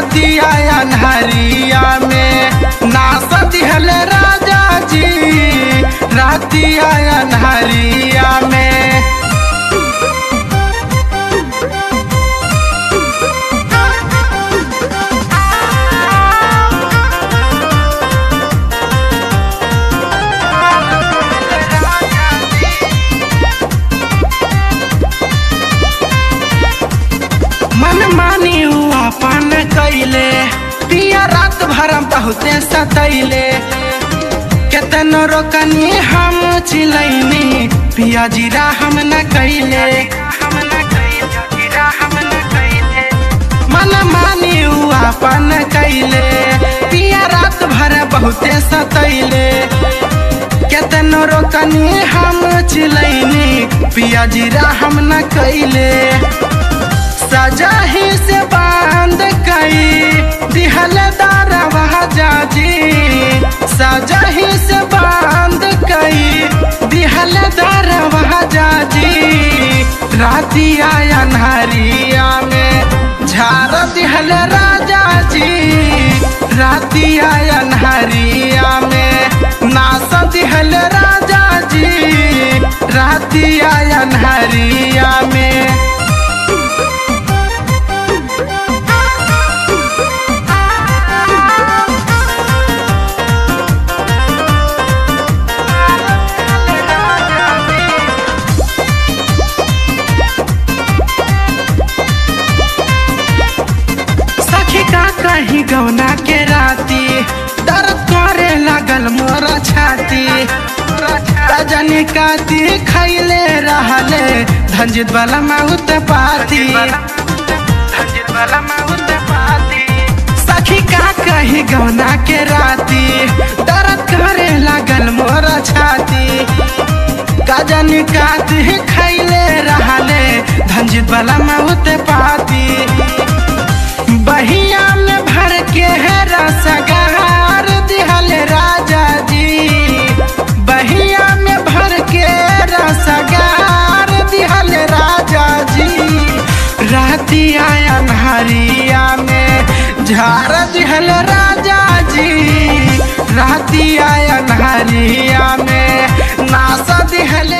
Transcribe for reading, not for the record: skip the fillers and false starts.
रातिया अन्हरिया में नाच दिहल राजा जी रातिया अन्हरिया में। मन मानी हुआ पान कैले पिया रात भर बहुते सतैले केतनो रोकनी हम चिलैनी पिया जीरा हम न कैले। मन मानी हुआ पान कैले पिया रात भर बहुते सतैले केतनो रोकनी हम चिलैनी पिया जीरा हम न कैले। सजा ही से बांध कई दिहल दारवा जाजी सजा ही से बांध कई दिहल दारवा जाजी रातिया अन्हरिया में झार दिहल राजा जी रातिया अन्हरिया में नाच दिहल राजा जी रातिया अन्हरिया में। कहीं गौना के राती दर्द करे लगल मोरा छाती रजनी काती खैले रहले धंजित वाला माउत पाती सखी का कहीं गौना के राती दर्द करे लगल मोरा छाती गजनी काती खैले रहले धंजित वाला माउत पाती। बहिया में भर के है रसगार दिहल राजा जी बहिया में भर के रसगार दिहल राजा जी रातिया अन्हरिया में झार दिहल राजा जी रातिया अन्हरिया में नाच दिहल।